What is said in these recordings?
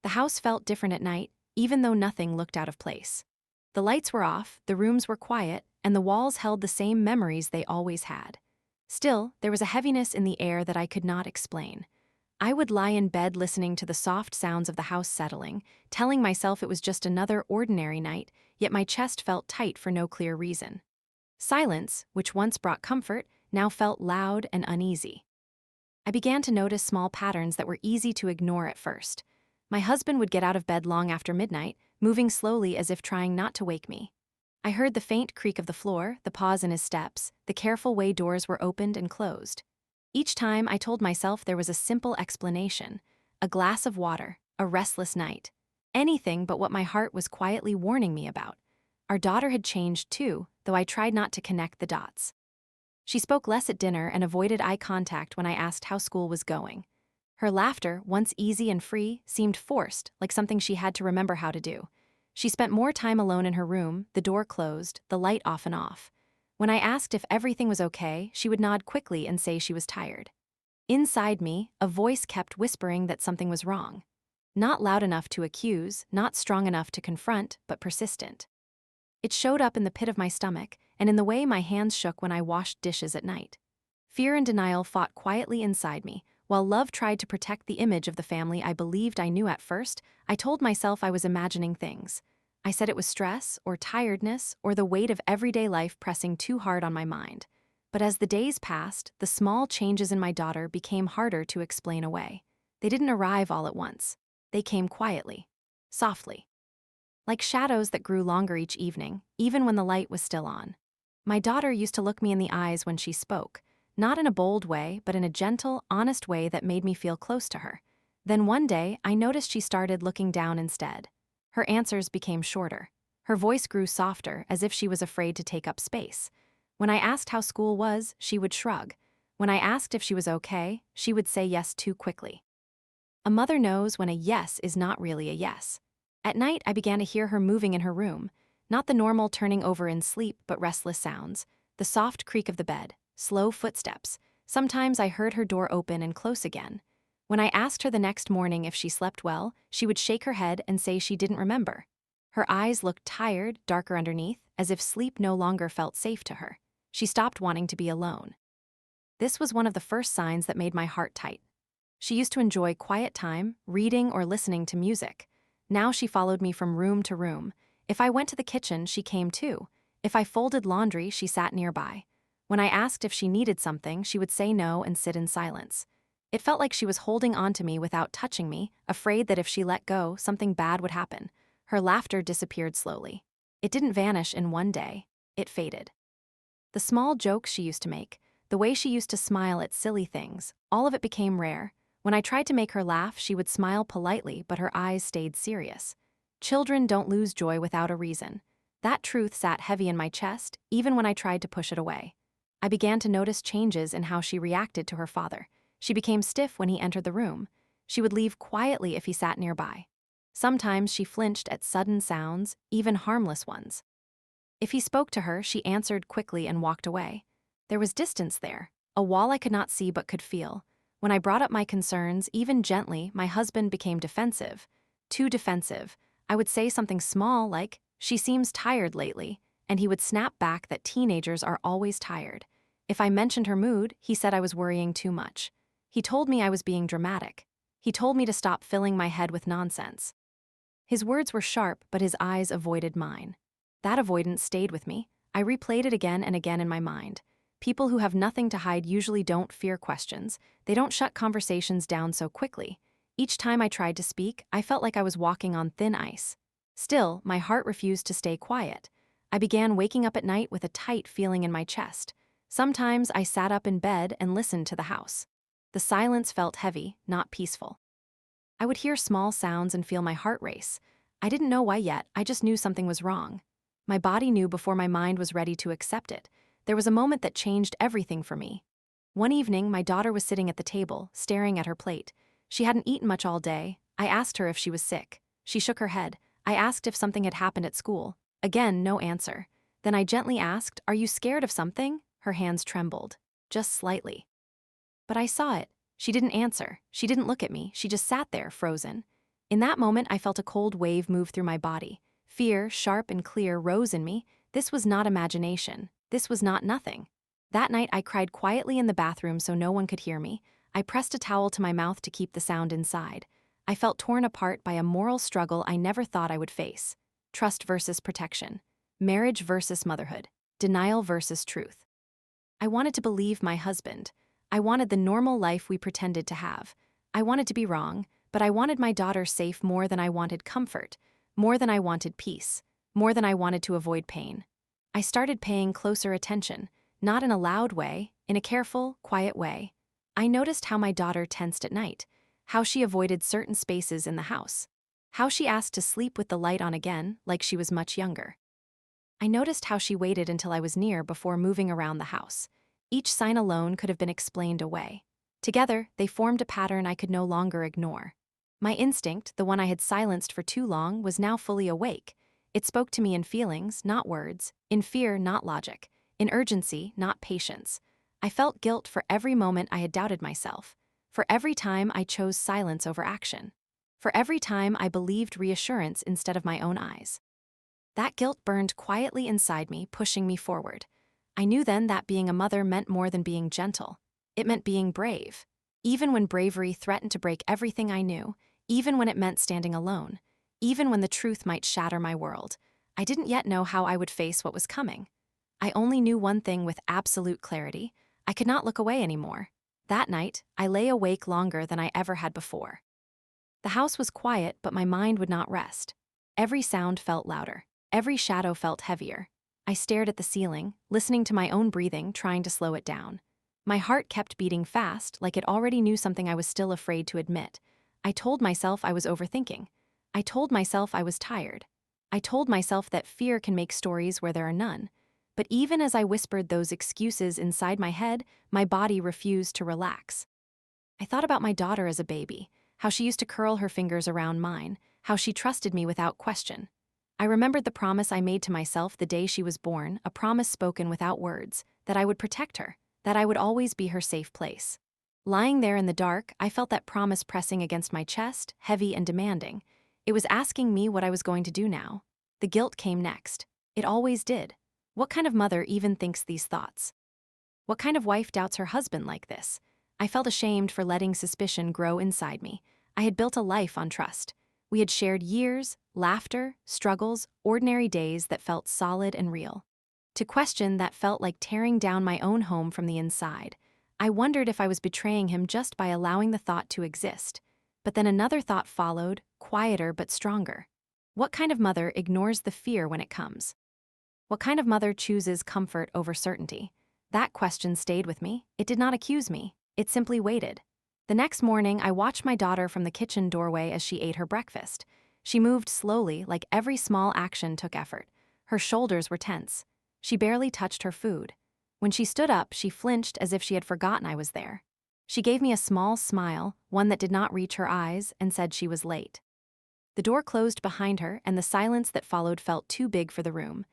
The house felt different at night, even though nothing looked out of place. The lights were off, the rooms were quiet, and the walls held the same memories they always had. Still, there was a heaviness in the air that I could not explain. I would lie in bed listening to the soft sounds of the house settling, telling myself it was just another ordinary night, yet my chest felt tight for no clear reason. Silence, which once brought comfort, now felt loud and uneasy. I began to notice small patterns that were easy to ignore at first. My husband would get out of bed long after midnight, moving slowly as if trying not to wake me. I heard the faint creak of the floor, the pause in his steps, the careful way doors were opened and closed. Each time I told myself there was a simple explanation: a glass of water, a restless night. Anything but what my heart was quietly warning me about. Our daughter had changed too, though I tried not to connect the dots. She spoke less at dinner and avoided eye contact when I asked how school was going. Her laughter, once easy and free, seemed forced, like something she had to remember how to do. She spent more time alone in her room, the door closed, the light off and off. When I asked if everything was okay, she would nod quickly and say she was tired. Inside me, a voice kept whispering that something was wrong. Not loud enough to accuse, not strong enough to confront, but persistent. It showed up in the pit of my stomach and in the way my hands shook when I washed dishes at night. Fear and denial fought quietly inside me. While love tried to protect the image of the family I believed I knew at first, I told myself I was imagining things. I said it was stress, or tiredness, or the weight of everyday life pressing too hard on my mind. But as the days passed, the small changes in my daughter became harder to explain away. They didn't arrive all at once. They came quietly, softly, like shadows that grew longer each evening, even when the light was still on. My daughter used to look me in the eyes when she spoke, not in a bold way, but in a gentle, honest way that made me feel close to her. Then one day, I noticed she started looking down instead. Her answers became shorter. Her voice grew softer, as if she was afraid to take up space. When I asked how school was, she would shrug. When I asked if she was okay, she would say yes too quickly. A mother knows when a yes is not really a yes. At night, I began to hear her moving in her room, not the normal turning over in sleep, but restless sounds, the soft creak of the bed, slow footsteps. Sometimes I heard her door open and close again. When I asked her the next morning if she slept well, she would shake her head and say she didn't remember. Her eyes looked tired, darker underneath, as if sleep no longer felt safe to her. She stopped wanting to be alone. This was one of the first signs that made my heart tight. She used to enjoy quiet time, reading or listening to music. Now she followed me from room to room. If I went to the kitchen, she came too. If I folded laundry, she sat nearby. When I asked if she needed something, she would say no and sit in silence. It felt like she was holding on to me without touching me, afraid that if she let go, something bad would happen. Her laughter disappeared slowly. It didn't vanish in one day. It faded. The small jokes she used to make, the way she used to smile at silly things, all of it became rare. When I tried to make her laugh, she would smile politely, but her eyes stayed serious. Children don't lose joy without a reason. That truth sat heavy in my chest, even when I tried to push it away. I began to notice changes in how she reacted to her father. She became stiff when he entered the room. She would leave quietly if he sat nearby. Sometimes she flinched at sudden sounds, even harmless ones. If he spoke to her, she answered quickly and walked away. There was distance there, a wall I could not see but could feel. When I brought up my concerns, even gently, my husband became defensive. Too defensive. I would say something small like, "She seems tired lately," and he would snap back that teenagers are always tired. If I mentioned her mood, he said I was worrying too much. He told me I was being dramatic. He told me to stop filling my head with nonsense. His words were sharp, but his eyes avoided mine. That avoidance stayed with me. I replayed it again and again in my mind. People who have nothing to hide usually don't fear questions. They don't shut conversations down so quickly. Each time I tried to speak, I felt like I was walking on thin ice. Still, my heart refused to stay quiet. I began waking up at night with a tight feeling in my chest. Sometimes I sat up in bed and listened to the house. The silence felt heavy, not peaceful. I would hear small sounds and feel my heart race. I didn't know why yet, I just knew something was wrong. My body knew before my mind was ready to accept it. There was a moment that changed everything for me. One evening, my daughter was sitting at the table, staring at her plate. She hadn't eaten much all day. I asked her if she was sick. She shook her head. I asked if something had happened at school. Again, no answer. Then I gently asked, "Are you scared of something?" Her hands trembled. Just slightly. But I saw it. She didn't answer. She didn't look at me. She just sat there, frozen. In that moment, I felt a cold wave move through my body. Fear, sharp and clear, rose in me. This was not imagination. This was not nothing. That night, I cried quietly in the bathroom so no one could hear me. I pressed a towel to my mouth to keep the sound inside. I felt torn apart by a moral struggle I never thought I would face. Trust versus protection. Marriage versus motherhood. Denial versus truth. I wanted to believe my husband. I wanted the normal life we pretended to have. I wanted to be wrong, but I wanted my daughter safe more than I wanted comfort, more than I wanted peace, more than I wanted to avoid pain. I started paying closer attention, not in a loud way, in a careful, quiet way. I noticed how my daughter tensed at night, how she avoided certain spaces in the house, how she asked to sleep with the light on again, like she was much younger. I noticed how she waited until I was near before moving around the house. Each sign alone could have been explained away. Together, they formed a pattern I could no longer ignore. My instinct, the one I had silenced for too long, was now fully awake. It spoke to me in feelings, not words, in fear, not logic, in urgency, not patience. I felt guilt for every moment I had doubted myself, for every time I chose silence over action, for every time I believed reassurance instead of my own eyes. That guilt burned quietly inside me, pushing me forward. I knew then that being a mother meant more than being gentle. It meant being brave. Even when bravery threatened to break everything I knew, even when it meant standing alone, even when the truth might shatter my world, I didn't yet know how I would face what was coming. I only knew one thing with absolute clarity. I could not look away anymore. That night, I lay awake longer than I ever had before. The house was quiet, but my mind would not rest. Every sound felt louder. Every shadow felt heavier. I stared at the ceiling, listening to my own breathing, trying to slow it down. My heart kept beating fast, like it already knew something I was still afraid to admit. I told myself I was overthinking. I told myself I was tired. I told myself that fear can make stories where there are none. But even as I whispered those excuses inside my head, my body refused to relax. I thought about my daughter as a baby, how she used to curl her fingers around mine, how she trusted me without question. I remembered the promise I made to myself the day she was born, a promise spoken without words, that I would protect her, that I would always be her safe place. Lying there in the dark, I felt that promise pressing against my chest, heavy and demanding. It was asking me what I was going to do now. The guilt came next. It always did. What kind of mother even thinks these thoughts? What kind of wife doubts her husband like this? I felt ashamed for letting suspicion grow inside me. I had built a life on trust. We had shared years, laughter, struggles, ordinary days that felt solid and real. To question that felt like tearing down my own home from the inside. I wondered if I was betraying him just by allowing the thought to exist. But then another thought followed, quieter but stronger. What kind of mother ignores the fear when it comes? What kind of mother chooses comfort over certainty? That question stayed with me. It did not accuse me. It simply waited. The next morning, I watched my daughter from the kitchen doorway as she ate her breakfast. She moved slowly, like every small action took effort. Her shoulders were tense. She barely touched her food. When she stood up, she flinched as if she had forgotten I was there. She gave me a small smile, one that did not reach her eyes, and said she was late. The door closed behind her, and the silence that followed felt too big for the room.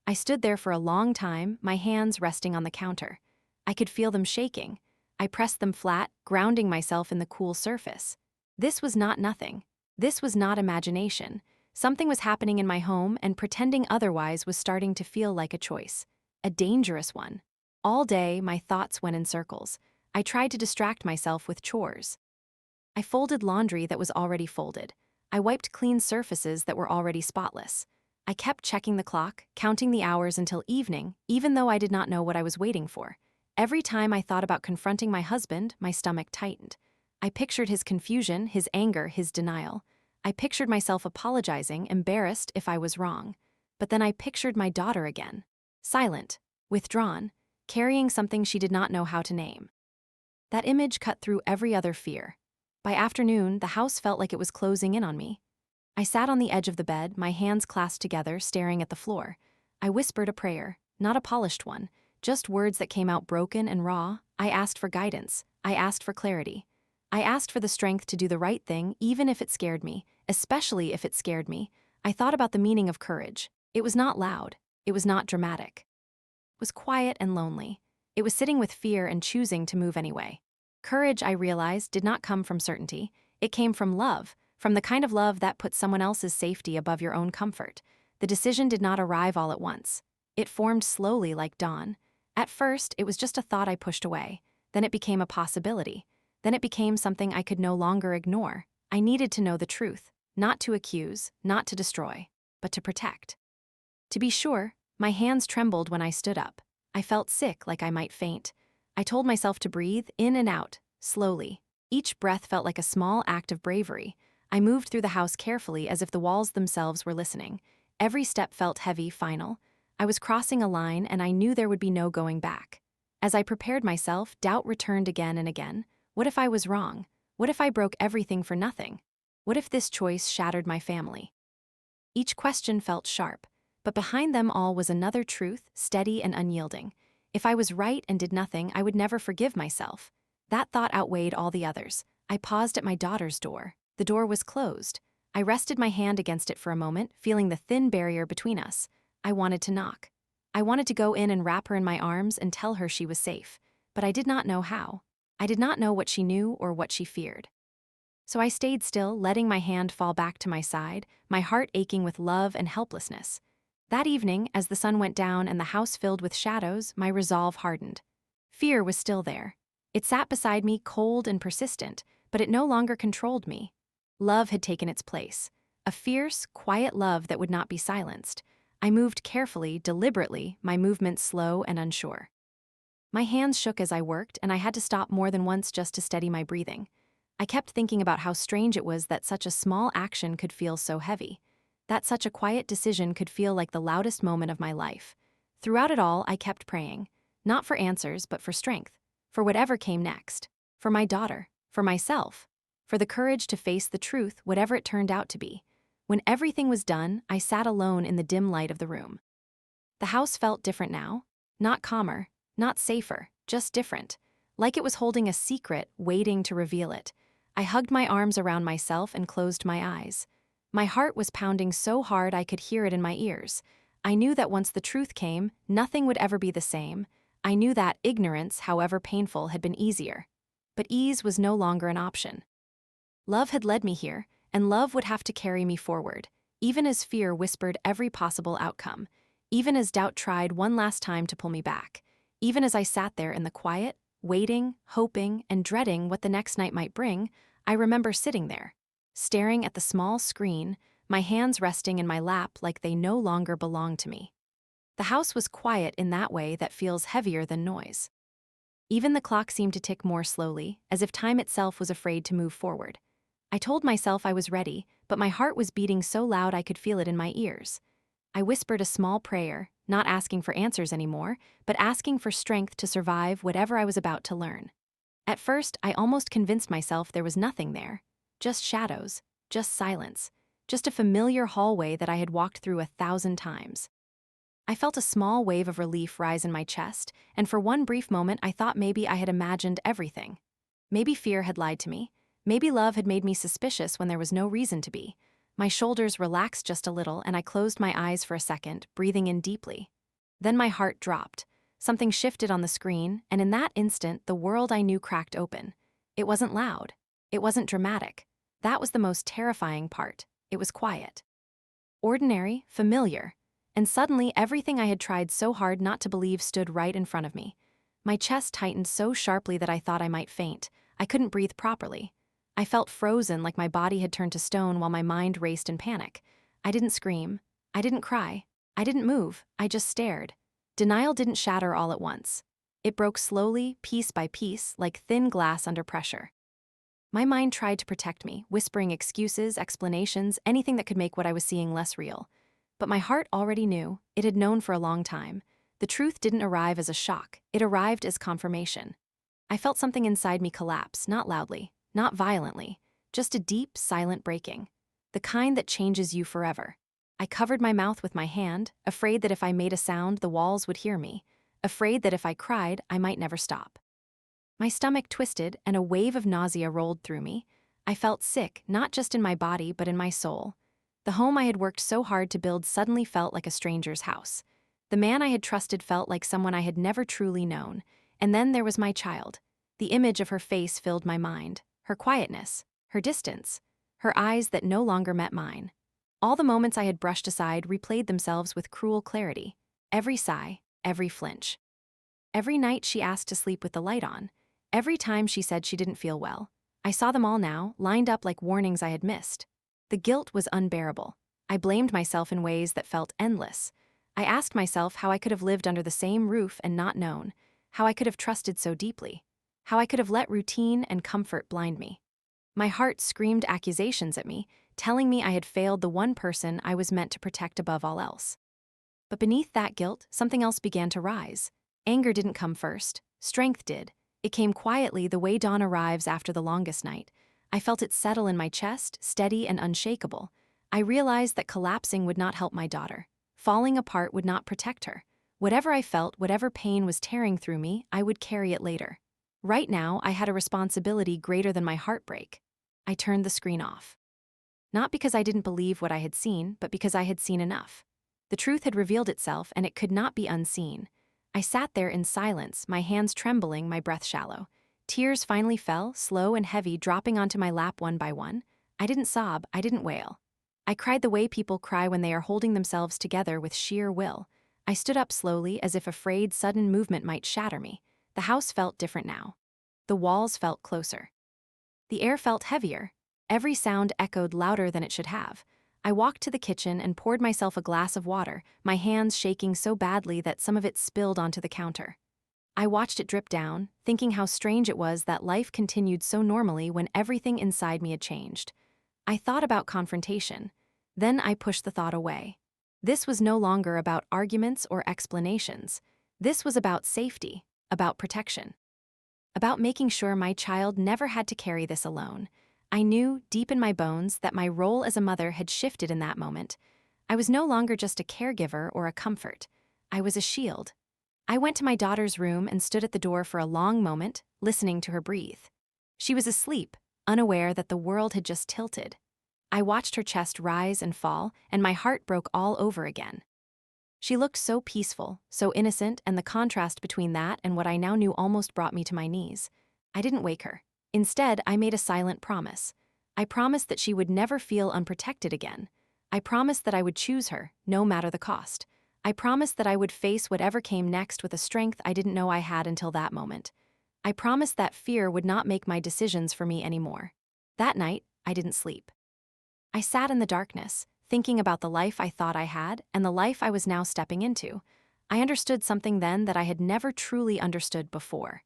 I stood there for a long time, my hands resting on the counter. I could feel them shaking. I pressed them flat, grounding myself in the cool surface. This was not nothing. This was not imagination. Something was happening in my home, and pretending otherwise was starting to feel like a choice. A dangerous one. All day, my thoughts went in circles. I tried to distract myself with chores. I folded laundry that was already folded. I wiped clean surfaces that were already spotless. I kept checking the clock, counting the hours until evening, even though I did not know what I was waiting for. Every time I thought about confronting my husband, my stomach tightened. I pictured his confusion, his anger, his denial. I pictured myself apologizing, embarrassed if I was wrong. But then I pictured my daughter again. Silent, withdrawn, carrying something she did not know how to name. That image cut through every other fear. By afternoon, the house felt like it was closing in on me. I sat on the edge of the bed, my hands clasped together, staring at the floor. I whispered a prayer, not a polished one, just words that came out broken and raw. I asked for guidance. I asked for clarity. I asked for the strength to do the right thing, even if it scared me, especially if it scared me. I thought about the meaning of courage. It was not loud. It was not dramatic. It was quiet and lonely. It was sitting with fear and choosing to move anyway. Courage, I realized, did not come from certainty. It came from love, from the kind of love that puts someone else's safety above your own comfort. The decision did not arrive all at once. It formed slowly like dawn. At first, it was just a thought I pushed away. Then it became a possibility. Then it became something I could no longer ignore. I needed to know the truth, not to accuse, not to destroy, but to protect. To be sure, my hands trembled when I stood up. I felt sick, like I might faint. I told myself to breathe in and out, slowly. Each breath felt like a small act of bravery. I moved through the house carefully as if the walls themselves were listening. Every step felt heavy, final. I was crossing a line and I knew there would be no going back. As I prepared myself, doubt returned again and again. What if I was wrong? What if I broke everything for nothing? What if this choice shattered my family? Each question felt sharp, but behind them all was another truth, steady and unyielding. If I was right and did nothing, I would never forgive myself. That thought outweighed all the others. I paused at my daughter's door. The door was closed. I rested my hand against it for a moment, feeling the thin barrier between us. I wanted to knock. I wanted to go in and wrap her in my arms and tell her she was safe, but I did not know how. I did not know what she knew or what she feared. So I stayed still, letting my hand fall back to my side, my heart aching with love and helplessness. That evening, as the sun went down and the house filled with shadows, my resolve hardened. Fear was still there. It sat beside me, cold and persistent, but it no longer controlled me. Love had taken its place. A fierce, quiet love that would not be silenced. I moved carefully, deliberately, my movements slow and unsure. My hands shook as I worked, and I had to stop more than once just to steady my breathing. I kept thinking about how strange it was that such a small action could feel so heavy. That such a quiet decision could feel like the loudest moment of my life. Throughout it all, I kept praying. Not for answers, but for strength. For whatever came next. For my daughter. For myself. For the courage to face the truth, whatever it turned out to be. When everything was done, I sat alone in the dim light of the room. The house felt different now. Not calmer, not safer, just different. Like it was holding a secret, waiting to reveal it. I hugged my arms around myself and closed my eyes. My heart was pounding so hard I could hear it in my ears. I knew that once the truth came, nothing would ever be the same. I knew that ignorance, however painful, had been easier. But ease was no longer an option. Love had led me here, and love would have to carry me forward, even as fear whispered every possible outcome, even as doubt tried one last time to pull me back, even as I sat there in the quiet, waiting, hoping, and dreading what the next night might bring. I remember sitting there, staring at the small screen, my hands resting in my lap like they no longer belonged to me. The house was quiet in that way that feels heavier than noise. Even the clock seemed to tick more slowly, as if time itself was afraid to move forward. I told myself I was ready, but my heart was beating so loud I could feel it in my ears. I whispered a small prayer, not asking for answers anymore, but asking for strength to survive whatever I was about to learn. At first, I almost convinced myself there was nothing there. Just shadows, just silence, just a familiar hallway that I had walked through 1,000 times. I felt a small wave of relief rise in my chest, and for one brief moment I thought maybe I had imagined everything. Maybe fear had lied to me. Maybe love had made me suspicious when there was no reason to be. My shoulders relaxed just a little, and I closed my eyes for a second, breathing in deeply. Then my heart dropped. Something shifted on the screen, and in that instant, the world I knew cracked open. It wasn't loud. It wasn't dramatic. That was the most terrifying part. It was quiet. Ordinary, familiar. And suddenly, everything I had tried so hard not to believe stood right in front of me. My chest tightened so sharply that I thought I might faint. I couldn't breathe properly. I felt frozen, like my body had turned to stone while my mind raced in panic. I didn't scream. I didn't cry. I didn't move. I just stared. Denial didn't shatter all at once. It broke slowly, piece by piece, like thin glass under pressure. My mind tried to protect me, whispering excuses, explanations, anything that could make what I was seeing less real. But my heart already knew. It had known for a long time. The truth didn't arrive as a shock. It arrived as confirmation. I felt something inside me collapse, not loudly, not violently, just a deep, silent breaking. The kind that changes you forever. I covered my mouth with my hand, afraid that if I made a sound, the walls would hear me, afraid that if I cried, I might never stop. My stomach twisted, and a wave of nausea rolled through me. I felt sick, not just in my body, but in my soul. The home I had worked so hard to build suddenly felt like a stranger's house. The man I had trusted felt like someone I had never truly known. And then there was my child. The image of her face filled my mind, her quietness, her distance, her eyes that no longer met mine. All the moments I had brushed aside replayed themselves with cruel clarity. Every sigh, every flinch. Every night she asked to sleep with the light on. Every time she said she didn't feel well. I saw them all now, lined up like warnings I had missed. The guilt was unbearable. I blamed myself in ways that felt endless. I asked myself how I could have lived under the same roof and not known, how I could have trusted so deeply, how I could have let routine and comfort blind me. My heart screamed accusations at me, telling me I had failed the one person I was meant to protect above all else. But beneath that guilt, something else began to rise. Anger didn't come first. Strength did. It came quietly the way dawn arrives after the longest night. I felt it settle in my chest, steady and unshakable. I realized that collapsing would not help my daughter. Falling apart would not protect her. Whatever I felt, whatever pain was tearing through me, I would carry it later. Right now, I had a responsibility greater than my heartbreak. I turned the screen off. Not because I didn't believe what I had seen, but because I had seen enough. The truth had revealed itself, and it could not be unseen. I sat there in silence, my hands trembling, my breath shallow. Tears finally fell, slow and heavy, dropping onto my lap one by one. I didn't sob, I didn't wail. I cried the way people cry when they are holding themselves together with sheer will. I stood up slowly, as if afraid sudden movement might shatter me. The house felt different now. The walls felt closer. The air felt heavier. Every sound echoed louder than it should have. I walked to the kitchen and poured myself a glass of water, my hands shaking so badly that some of it spilled onto the counter. I watched it drip down, thinking how strange it was that life continued so normally when everything inside me had changed. I thought about confrontation. Then I pushed the thought away. This was no longer about arguments or explanations. This was about safety, about protection, about making sure my child never had to carry this alone. I knew, deep in my bones, that my role as a mother had shifted in that moment. I was no longer just a caregiver or a comfort. I was a shield. I went to my daughter's room and stood at the door for a long moment, listening to her breathe. She was asleep, unaware that the world had just tilted. I watched her chest rise and fall, and my heart broke all over again. She looked so peaceful, so innocent, and the contrast between that and what I now knew almost brought me to my knees. I didn't wake her. Instead, I made a silent promise. I promised that she would never feel unprotected again. I promised that I would choose her, no matter the cost. I promised that I would face whatever came next with a strength I didn't know I had until that moment. I promised that fear would not make my decisions for me anymore. That night, I didn't sleep. I sat in the darkness, thinking about the life I thought I had and the life I was now stepping into. I understood something then that I had never truly understood before.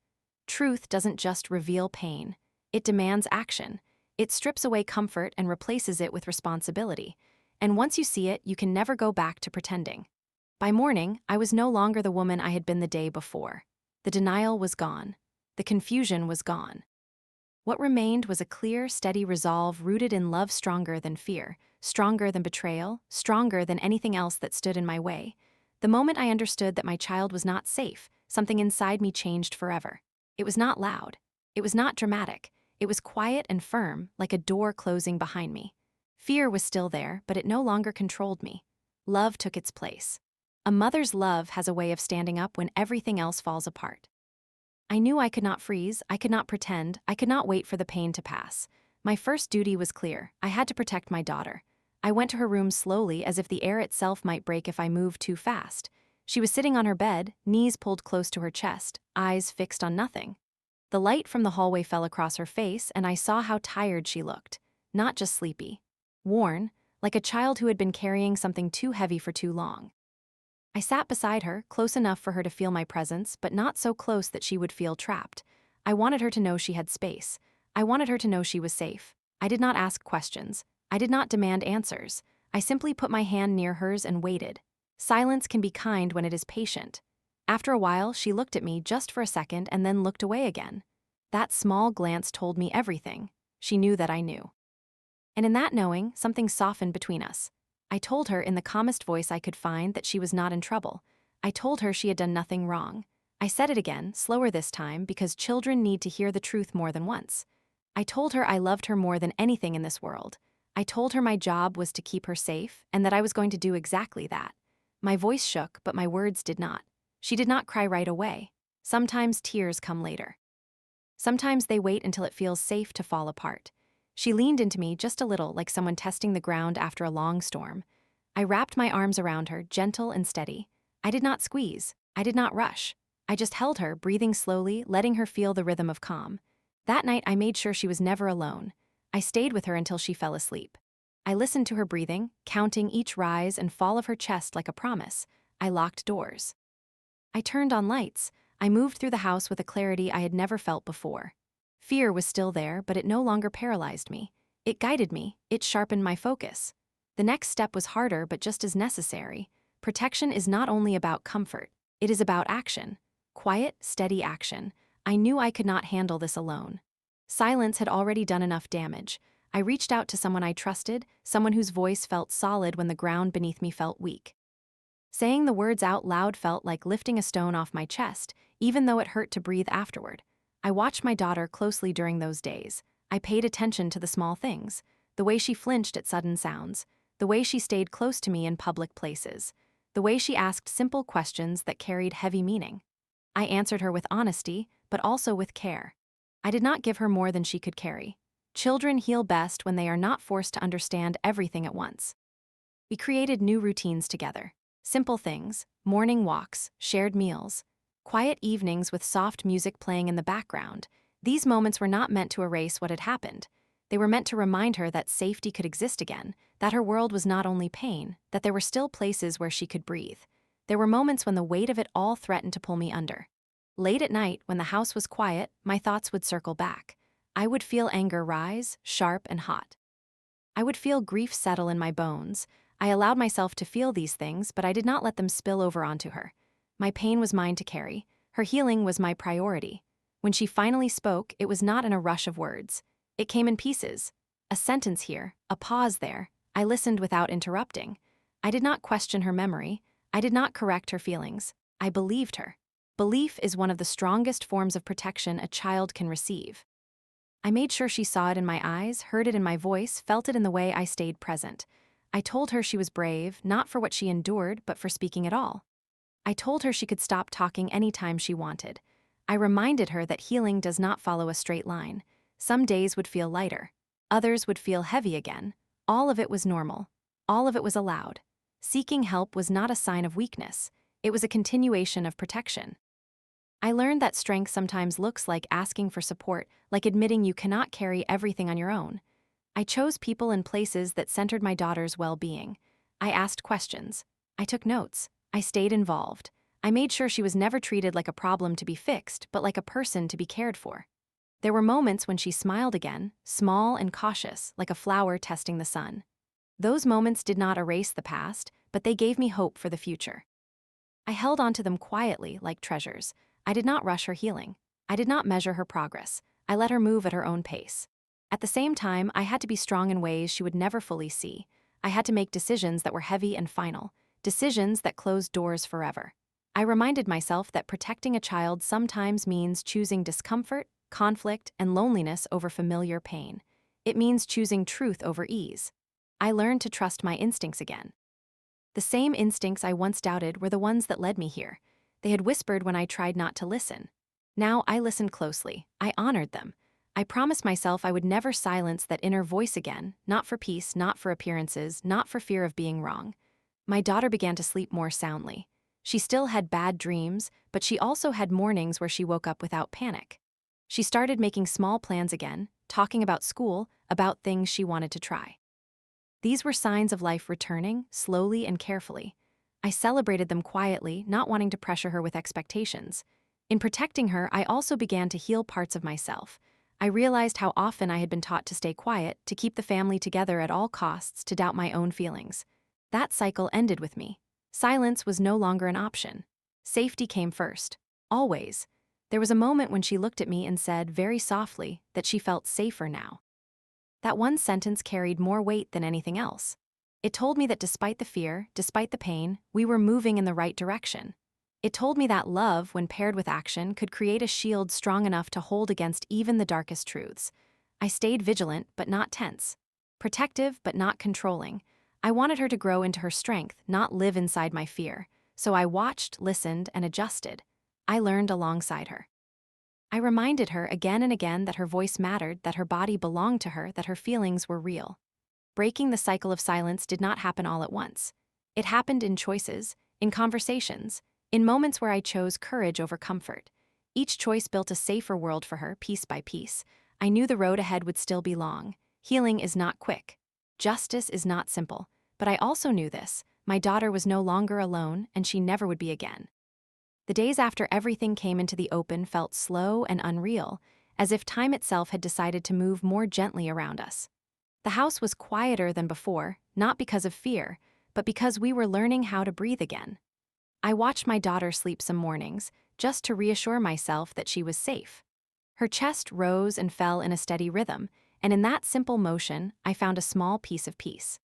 Truth doesn't just reveal pain. It demands action. It strips away comfort and replaces it with responsibility. And once you see it, you can never go back to pretending. By morning, I was no longer the woman I had been the day before. The denial was gone. The confusion was gone. What remained was a clear, steady resolve rooted in love stronger than fear, stronger than betrayal, stronger than anything else that stood in my way. The moment I understood that my child was not safe, something inside me changed forever. It was not loud. It was not dramatic. It was quiet and firm, like a door closing behind me. Fear was still there, but it no longer controlled me. Love took its place. A mother's love has a way of standing up when everything else falls apart. I knew I could not freeze, I could not pretend, I could not wait for the pain to pass. My first duty was clear. I had to protect my daughter. I went to her room slowly, as if the air itself might break if I moved too fast. She was sitting on her bed, knees pulled close to her chest, eyes fixed on nothing. The light from the hallway fell across her face, and I saw how tired she looked. Not just sleepy. Worn, like a child who had been carrying something too heavy for too long. I sat beside her, close enough for her to feel my presence, but not so close that she would feel trapped. I wanted her to know she had space. I wanted her to know she was safe. I did not ask questions. I did not demand answers. I simply put my hand near hers and waited. Silence can be kind when it is patient. After a while, she looked at me just for a second and then looked away again. That small glance told me everything. She knew that I knew. And in that knowing, something softened between us. I told her in the calmest voice I could find that she was not in trouble. I told her she had done nothing wrong. I said it again, slower this time, because children need to hear the truth more than once. I told her I loved her more than anything in this world. I told her my job was to keep her safe, and that I was going to do exactly that. My voice shook, but my words did not. She did not cry right away. Sometimes tears come later. Sometimes they wait until it feels safe to fall apart. She leaned into me just a little, like someone testing the ground after a long storm. I wrapped my arms around her, gentle and steady. I did not squeeze. I did not rush. I just held her, breathing slowly, letting her feel the rhythm of calm. That night, I made sure she was never alone. I stayed with her until she fell asleep. I listened to her breathing, counting each rise and fall of her chest like a promise. I locked doors. I turned on lights. I moved through the house with a clarity I had never felt before. Fear was still there, but it no longer paralyzed me. It guided me. It sharpened my focus. The next step was harder, but just as necessary. Protection is not only about comfort. It is about action. Quiet, steady action. I knew I could not handle this alone. Silence had already done enough damage. I reached out to someone I trusted, someone whose voice felt solid when the ground beneath me felt weak. Saying the words out loud felt like lifting a stone off my chest, even though it hurt to breathe afterward. I watched my daughter closely during those days. I paid attention to the small things, the way she flinched at sudden sounds, the way she stayed close to me in public places, the way she asked simple questions that carried heavy meaning. I answered her with honesty, but also with care. I did not give her more than she could carry. Children heal best when they are not forced to understand everything at once. We created new routines together. Simple things, morning walks, shared meals, quiet evenings with soft music playing in the background. These moments were not meant to erase what had happened. They were meant to remind her that safety could exist again, that her world was not only pain, that there were still places where she could breathe. There were moments when the weight of it all threatened to pull me under. Late at night, when the house was quiet, my thoughts would circle back. I would feel anger rise, sharp and hot. I would feel grief settle in my bones. I allowed myself to feel these things, but I did not let them spill over onto her. My pain was mine to carry. Her healing was my priority. When she finally spoke, it was not in a rush of words. It came in pieces. A sentence here, a pause there. I listened without interrupting. I did not question her memory. I did not correct her feelings. I believed her. Belief is one of the strongest forms of protection a child can receive. I made sure she saw it in my eyes, heard it in my voice, felt it in the way I stayed present. I told her she was brave, not for what she endured, but for speaking at all. I told her she could stop talking anytime she wanted. I reminded her that healing does not follow a straight line. Some days would feel lighter. Others would feel heavy again. All of it was normal. All of it was allowed. Seeking help was not a sign of weakness. It was a continuation of protection. I learned that strength sometimes looks like asking for support, like admitting you cannot carry everything on your own. I chose people and places that centered my daughter's well-being. I asked questions. I took notes. I stayed involved. I made sure she was never treated like a problem to be fixed, but like a person to be cared for. There were moments when she smiled again, small and cautious, like a flower testing the sun. Those moments did not erase the past, but they gave me hope for the future. I held on to them quietly, like treasures. I did not rush her healing. I did not measure her progress. I let her move at her own pace. At the same time, I had to be strong in ways she would never fully see. I had to make decisions that were heavy and final, decisions that closed doors forever. I reminded myself that protecting a child sometimes means choosing discomfort, conflict, and loneliness over familiar pain. It means choosing truth over ease. I learned to trust my instincts again. The same instincts I once doubted were the ones that led me here. They had whispered when I tried not to listen. Now I listened closely. I honored them. I promised myself I would never silence that inner voice again, not for peace, not for appearances, not for fear of being wrong. My daughter began to sleep more soundly. She still had bad dreams, but she also had mornings where she woke up without panic. She started making small plans again, talking about school, about things she wanted to try. These were signs of life returning, slowly and carefully. I celebrated them quietly, not wanting to pressure her with expectations. In protecting her, I also began to heal parts of myself. I realized how often I had been taught to stay quiet, to keep the family together at all costs, to doubt my own feelings. That cycle ended with me. Silence was no longer an option. Safety came first. Always. There was a moment when she looked at me and said, very softly, that she felt safer now. That one sentence carried more weight than anything else. It told me that despite the fear, despite the pain, we were moving in the right direction. It told me that love, when paired with action, could create a shield strong enough to hold against even the darkest truths. I stayed vigilant, but not tense. Protective, but not controlling. I wanted her to grow into her strength, not live inside my fear. So I watched, listened, and adjusted. I learned alongside her. I reminded her again and again that her voice mattered, that her body belonged to her, that her feelings were real. Breaking the cycle of silence did not happen all at once. It happened in choices, in conversations, in moments where I chose courage over comfort. Each choice built a safer world for her, piece by piece. I knew the road ahead would still be long. Healing is not quick. Justice is not simple. But I also knew this. My daughter was no longer alone, and she never would be again. The days after everything came into the open felt slow and unreal, as if time itself had decided to move more gently around us. The house was quieter than before, not because of fear, but because we were learning how to breathe again. I watched my daughter sleep some mornings, just to reassure myself that she was safe. Her chest rose and fell in a steady rhythm, and in that simple motion, I found a small piece of peace.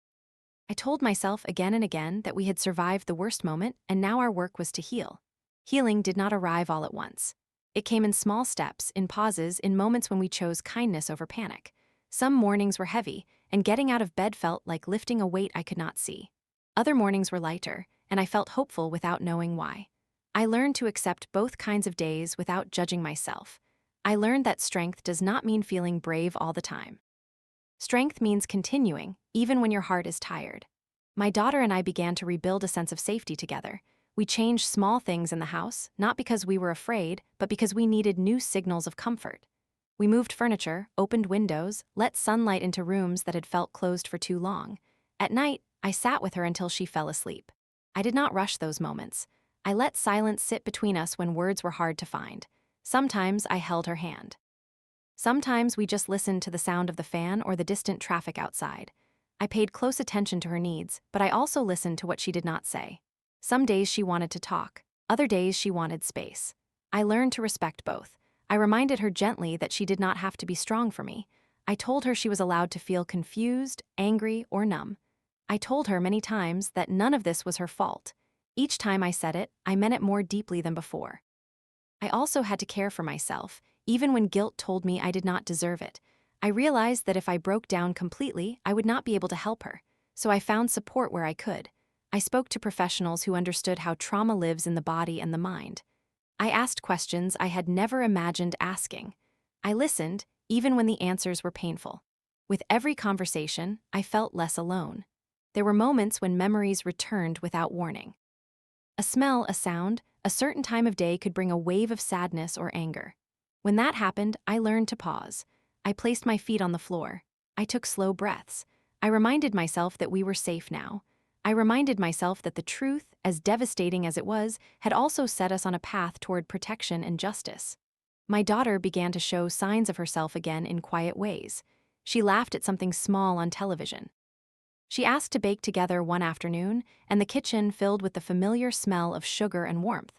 I told myself again and again that we had survived the worst moment, and now our work was to heal. Healing did not arrive all at once. It came in small steps, in pauses, in moments when we chose kindness over panic. Some mornings were heavy, and getting out of bed felt like lifting a weight I could not see. Other mornings were lighter, and I felt hopeful without knowing why. I learned to accept both kinds of days without judging myself. I learned that strength does not mean feeling brave all the time. Strength means continuing, even when your heart is tired. My daughter and I began to rebuild a sense of safety together. We changed small things in the house, not because we were afraid, but because we needed new signals of comfort. We moved furniture, opened windows, let sunlight into rooms that had felt closed for too long. At night, I sat with her until she fell asleep. I did not rush those moments. I let silence sit between us when words were hard to find. Sometimes I held her hand. Sometimes we just listened to the sound of the fan or the distant traffic outside. I paid close attention to her needs, but I also listened to what she did not say. Some days she wanted to talk, other days she wanted space. I learned to respect both. I reminded her gently that she did not have to be strong for me. I told her she was allowed to feel confused, angry, or numb. I told her many times that none of this was her fault. Each time I said it, I meant it more deeply than before. I also had to care for myself, even when guilt told me I did not deserve it. I realized that if I broke down completely, I would not be able to help her, so I found support where I could. I spoke to professionals who understood how trauma lives in the body and the mind. I asked questions I had never imagined asking. I listened, even when the answers were painful. With every conversation, I felt less alone. There were moments when memories returned without warning. A smell, a sound, a certain time of day could bring a wave of sadness or anger. When that happened, I learned to pause. I placed my feet on the floor. I took slow breaths. I reminded myself that we were safe now. I reminded myself that the truth, as devastating as it was, had also set us on a path toward protection and justice. My daughter began to show signs of herself again in quiet ways. She laughed at something small on television. She asked to bake together one afternoon, and the kitchen filled with the familiar smell of sugar and warmth.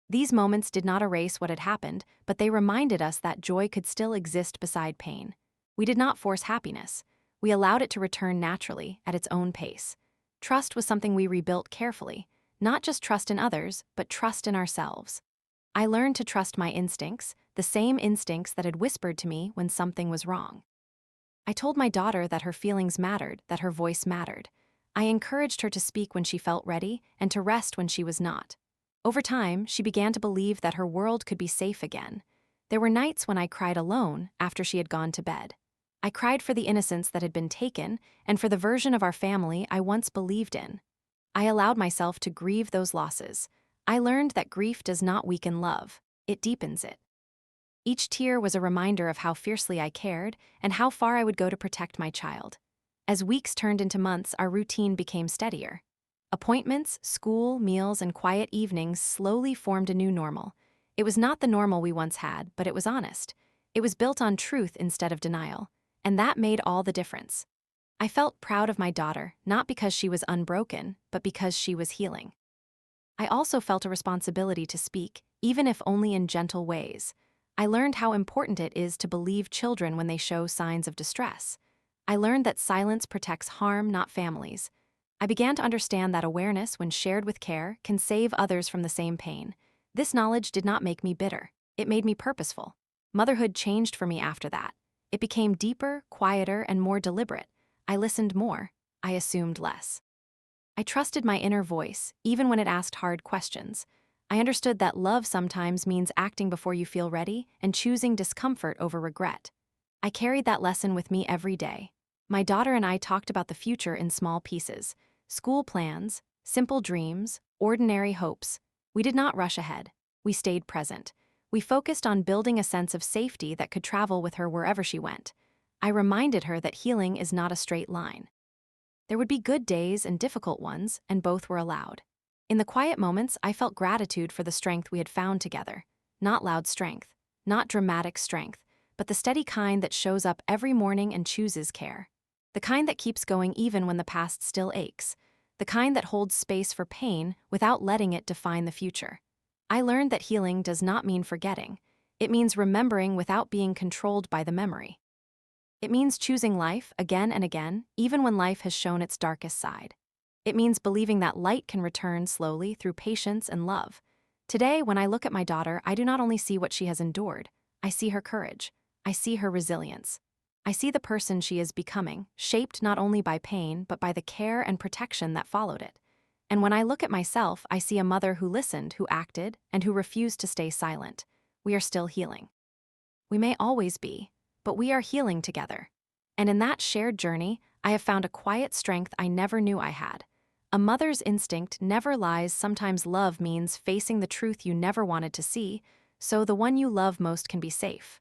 These moments did not erase what had happened, but they reminded us that joy could still exist beside pain. We did not force happiness. We allowed it to return naturally, at its own pace. Trust was something we rebuilt carefully, not just trust in others, but trust in ourselves. I learned to trust my instincts, the same instincts that had whispered to me when something was wrong. I told my daughter that her feelings mattered, that her voice mattered. I encouraged her to speak when she felt ready and to rest when she was not. Over time, she began to believe that her world could be safe again. There were nights when I cried alone after she had gone to bed. I cried for the innocence that had been taken and for the version of our family I once believed in. I allowed myself to grieve those losses. I learned that grief does not weaken love, it deepens it. Each tear was a reminder of how fiercely I cared and how far I would go to protect my child. As weeks turned into months, our routine became steadier. Appointments, school, meals, and quiet evenings slowly formed a new normal. It was not the normal we once had, but it was honest. It was built on truth instead of denial, and that made all the difference. I felt proud of my daughter, not because she was unbroken, but because she was healing. I also felt a responsibility to speak, even if only in gentle ways. I learned how important it is to believe children when they show signs of distress. I learned that silence protects harm, not families. I began to understand that awareness, when shared with care, can save others from the same pain. This knowledge did not make me bitter. It made me purposeful. Motherhood changed for me after that. It became deeper, quieter, and more deliberate. I listened more. I assumed less. I trusted my inner voice, even when it asked hard questions. I understood that love sometimes means acting before you feel ready and choosing discomfort over regret. I carried that lesson with me every day. My daughter and I talked about the future in small pieces: school plans, simple dreams, ordinary hopes. We did not rush ahead. We stayed present. We focused on building a sense of safety that could travel with her wherever she went. I reminded her that healing is not a straight line. There would be good days and difficult ones, and both were allowed. In the quiet moments, I felt gratitude for the strength we had found together. Not loud strength, not dramatic strength, but the steady kind that shows up every morning and chooses care. The kind that keeps going even when the past still aches. The kind that holds space for pain without letting it define the future. I learned that healing does not mean forgetting. It means remembering without being controlled by the memory. It means choosing life again and again, even when life has shown its darkest side. It means believing that light can return slowly through patience and love. Today, when I look at my daughter, I do not only see what she has endured, I see her courage. I see her resilience. I see the person she is becoming, shaped not only by pain, but by the care and protection that followed it. And when I look at myself, I see a mother who listened, who acted, and who refused to stay silent. We are still healing. We may always be, but we are healing together. And in that shared journey, I have found a quiet strength I never knew I had. A mother's instinct never lies. Sometimes love means facing the truth you never wanted to see, so the one you love most can be safe.